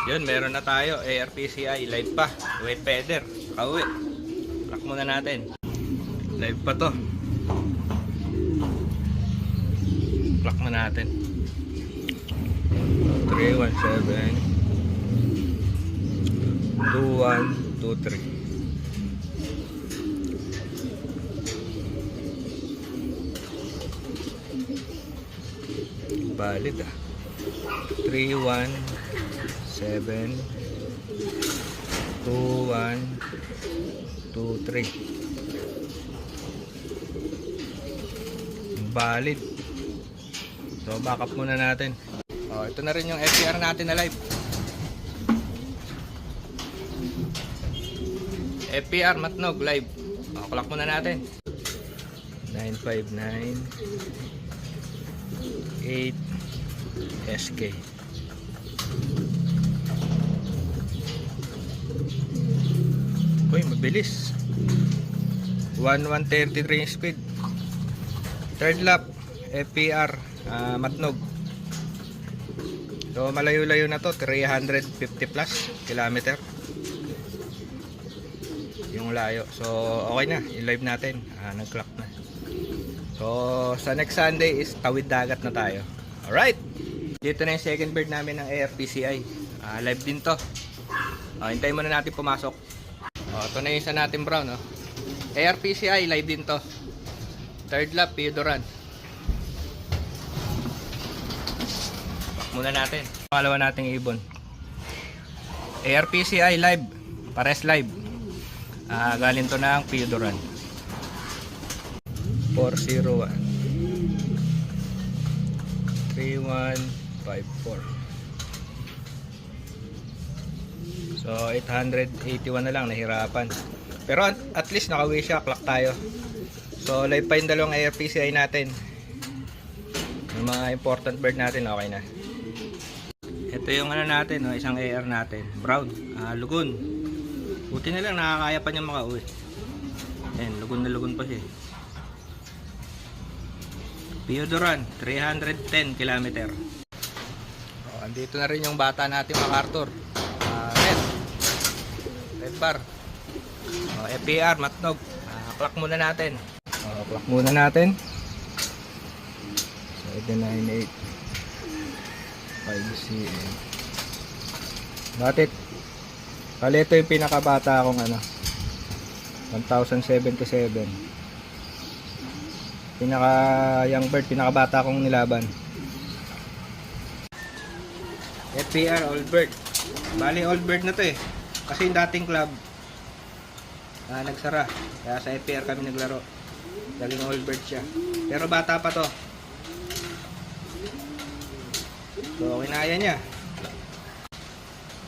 Yun, meron na tayo. ARPCI, live pa. Wet feather. Kauwi. Lock muna natin. Live pa to. Lock muna natin. 317 2123. Valid ah. 317 2123. Valid. So back up muna natin. Oh, ito na rin yung FPR natin na live. FPR Matnog live. Oh, clock muna natin. 959 8 SK. Uy, mabilis. 1133 yung speed. Third lap FPR Matnog. So malayo-layo na to, 350 plus kilometer yung layo. So okay na, i-live natin. Nag-clock na. So sa next Sunday is tawid dagat na tayo. Alright, dito na yung second bird namin ng ARPCI. Live din to. Hintayin muna natin pumasok. Ito na yung isa natin brown. ARPCI live din to. Third lap Piodoran. Muna natin. Pangalawa nating ibon. ARPCI live. Pares live. Galing to ng Piodoran. 401 3154. So 881 na lang, nahirapan. Pero at least nakauwi siya, clock tayo. So live pa yung dalawang ARPCI natin. Yung mga important bird natin, okay na. Ito yung ano natin, isang AR natin, brown, lugon. Buti na lang nakakaya pa niya makauwi. Ayan, lugon na lugon pa siya. Piodoran, 310 km. Andito na rin yung bata natin, MacArthur. Red bar. FPR Matnog. Clock muna natin. Clock muna natin. 798 5cm. Bakit? Kali ito yung pinakabata akong 1077. Pinaka young bird, pinakabata akong nilaban. FPR old bird. Bali old bird na to eh. Kasi yung dating club nagsara. Kaya sa FPR kami naglaro. Daling old bird siya. Pero bata pa to. So kinaya niya.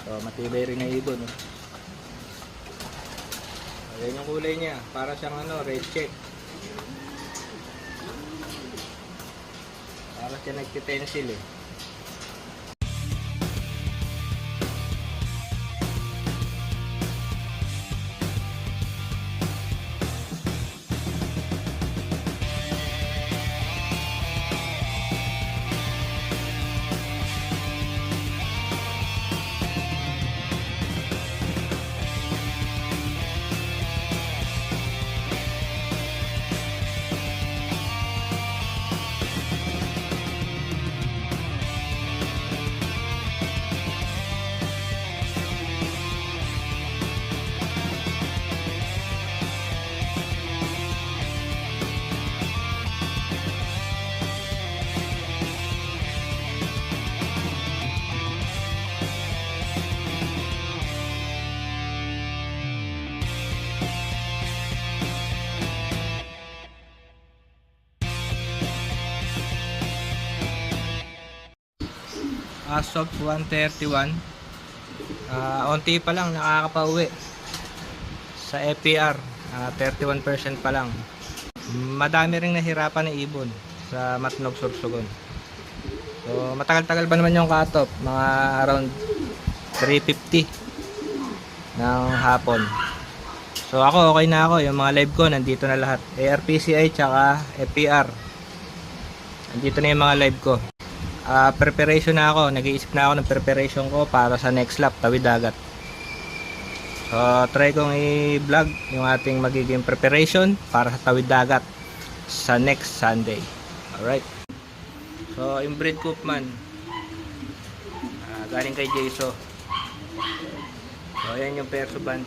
So matibay rin na ibon. Ayan yung kulay niya. Para siyang red check. Para siya nagtitensil eh. As of 1:31, onti pa lang nakakapauwi sa FPR. 31% pa lang. Madami ring nahirapan ng ibon sa Matnog Sorsogon. So matagal-tagal pa naman yung cut-off, mga around 3:50 ng hapon. So ako okay na ako, yung mga live ko nandito na lahat. ARPCI tsaka FPR. Nandito na yung mga live ko. preparation na ako. Nag-iisip na ako ng preparation ko para sa next lap, tawid dagat. So, try kong i-vlog yung ating magiging preparation para sa tawid dagat sa next Sunday. Alright. So, inbreed Koopman. Galing kay Jayso. So, ayan yung perso band.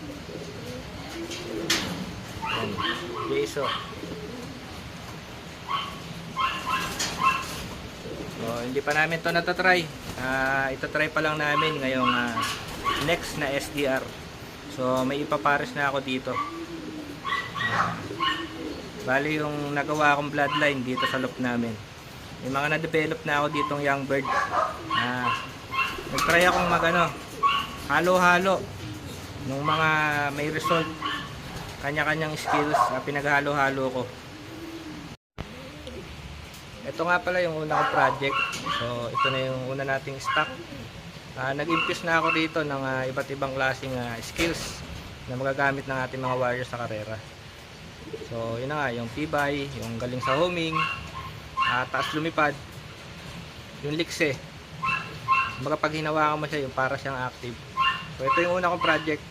Ayan, Jayso. So, hindi pa namin to natatry. Itatry pa lang namin ngayong next na SDR. So, may ipapares na ako dito. Bali yung nagawa akong bloodline dito sa loop namin. May mga na-develop na ako ditong young bird. Nag-try akong halo-halo nung mga may result. Kanya-kanyang skills na pinaghalo-halo ko. Ito nga pala yung una kong project. So, ito na yung una nating stock. Nag-impuse na ako dito ng iba't ibang klaseng skills na magagamit ng ating mga warriors sa karera. So, yun na nga, yung tibay, yung galing sa homing, taas lumipad, yung likse. Pag hinawakan mo siya, yung para siyang active. So, ito yung una kong project.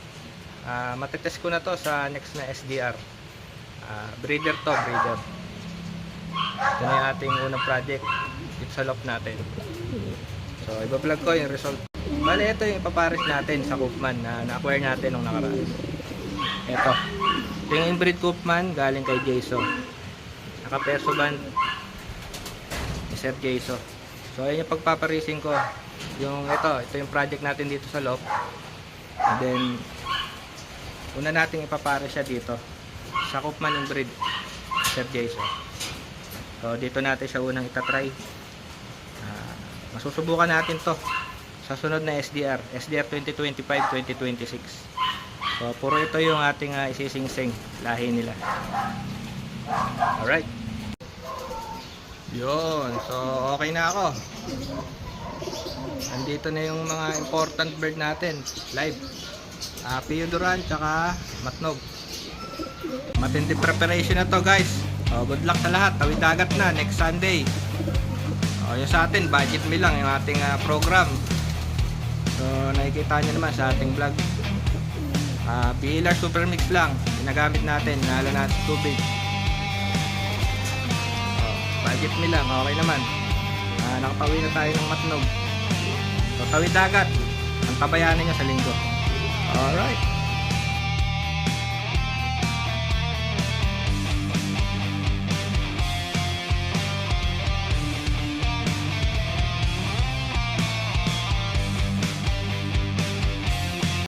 Matetest ko na to sa next na SDR. Breeder to, breeder. Ito na yung ating unang project dito sa loft natin. So, iba-vlog ko yung result. Bale, ito yung ipapares natin sa Koopman na na-acquire natin nung nakaraan. Ito yung inbreed Koopman galing kay Jayso. Naka-perso band ni Sir Jayso. So, ayun yung pagpaparising ko. Ito yung project natin dito sa loft. And then, una nating ipapares siya dito sa Koopman inbreed Sir Jayso. So, dito natin siya unang itatry. Masusubukan natin to sa sunod na SDR 2025-2026. So, puro ito yung ating isisingsing lahi nila. Alright. Yun. So, okay na ako. Andito na yung mga important bird natin live. Pio Duran tsaka Matnog. Matindi preparation na to, guys. Good luck sa lahat. Tawid dagat na next Sunday. Yung sa atin, budget meal lang yung ating program. So, nakikita nyo naman sa ating vlog. PLR Super Mix lang ginagamit natin, nalo natin tubig. Budget meal lang, okay naman. Nakapawi na tayo ng Matnog. So, tawid dagat ang tabayanan nyo sa linggo. Alright.